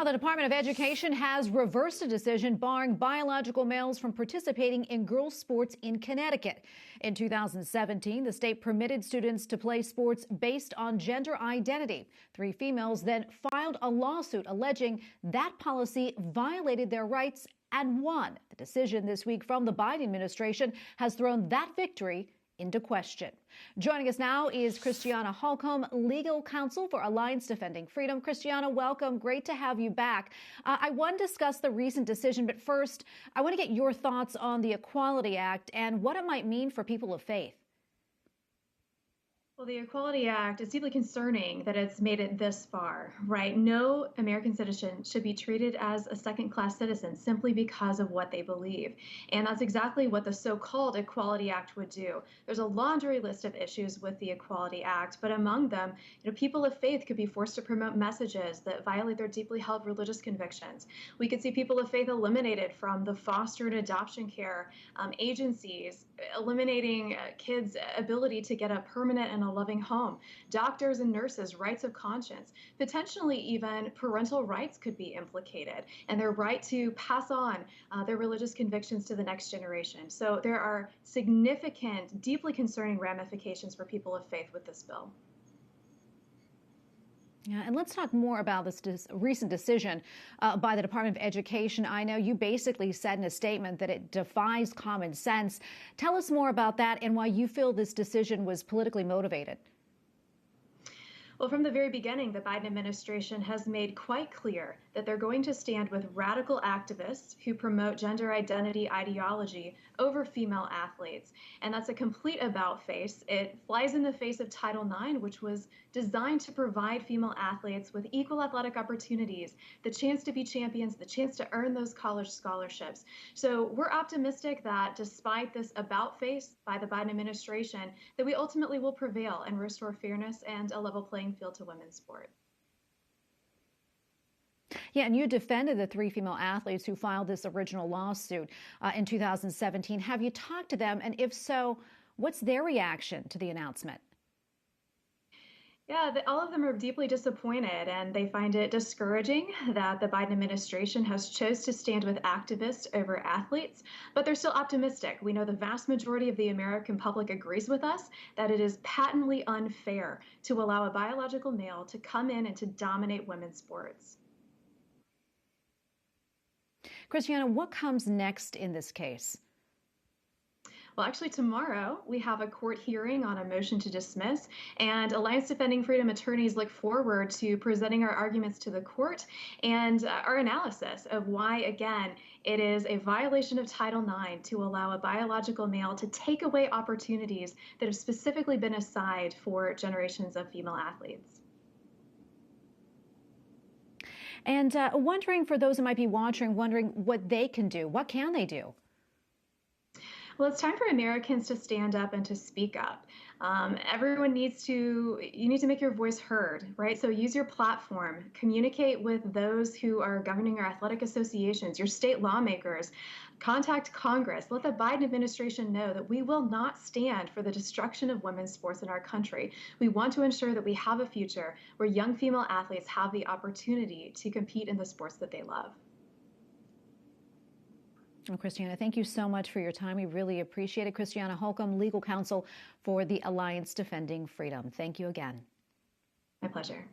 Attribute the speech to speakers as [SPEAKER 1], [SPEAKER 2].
[SPEAKER 1] Well, the Department of Education has reversed a decision barring biological males from participating in girls' sports in Connecticut. In 2017, the state permitted students to play sports based on gender identity. 3 females then filed a lawsuit alleging that policy violated their rights and won. The decision this week from the Biden administration has thrown that victory into question. Joining us now is Christiana Holcomb, Legal Counsel for Alliance Defending Freedom. Christiana, welcome. Great to have you back. I want to discuss the recent decision, but first, I want to get your thoughts on the Equality Act and what it might mean for people of faith.
[SPEAKER 2] Well, the Equality Act is deeply concerning that it's made it this far, right? No American citizen should be treated as a second-class citizen simply because of what they believe. And that's exactly what the so-called Equality Act would do. There's a laundry list of issues with the Equality Act, but among them, people of faith could be forced to promote messages that violate their deeply held religious convictions. We could see people of faith eliminated from the foster and adoption care agencies, eliminating kids' ability to get a permanent and a loving home, doctors and nurses' rights of conscience, potentially even parental rights could be implicated, and their right to pass on their religious convictions to the next generation. So there are significant, deeply concerning ramifications for people of faith with this bill.
[SPEAKER 1] Yeah, and let's talk more about this recent decision by the Department of Education. I know you basically said in a statement that it defies common sense. Tell us more about that and why you feel this decision was politically motivated.
[SPEAKER 2] Well, from the very beginning, the Biden administration has made quite clear that they're going to stand with radical activists who promote gender identity ideology over female athletes. And that's a complete about-face. It flies in the face of Title IX, which was designed to provide female athletes with equal athletic opportunities, the chance to be champions, the chance to earn those college scholarships. So we're optimistic that despite this about-face by the Biden administration, that we ultimately will prevail and restore fairness and a level playing field to women's sport.
[SPEAKER 1] Yeah, and you defended the 3 female athletes who filed this original lawsuit in 2017. Have you talked to them? And if so, what's their reaction to the announcement?
[SPEAKER 2] Yeah, all of them are deeply disappointed, and they find it discouraging that the Biden administration has chose to stand with activists over athletes, but they're still optimistic. We know the vast majority of the American public agrees with us that it is patently unfair to allow a biological male to come in and to dominate women's sports.
[SPEAKER 1] Christiana, what comes next in this case?
[SPEAKER 2] Well, actually, tomorrow we have a court hearing on a motion to dismiss, and Alliance Defending Freedom attorneys look forward to presenting our arguments to the court and our analysis of why, again, it is a violation of Title IX to allow a biological male to take away opportunities that have specifically been assigned for generations of female athletes.
[SPEAKER 1] And wondering, for those who might be watching, wondering what they can do. What can they do?
[SPEAKER 2] Well, it's time for Americans to stand up and to speak up. Everyone you need to make your voice heard, right? So use your platform, communicate with those who are governing our athletic associations, your state lawmakers, contact Congress. Let the Biden administration know that we will not stand for the destruction of women's sports in our country. We want to ensure that we have a future where young female athletes have the opportunity to compete in the sports that they love.
[SPEAKER 1] Well, Christiana, thank you so much for your time. We really appreciate it. Christiana Holcomb, Legal Counsel for the Alliance Defending Freedom. Thank you again.
[SPEAKER 2] My pleasure.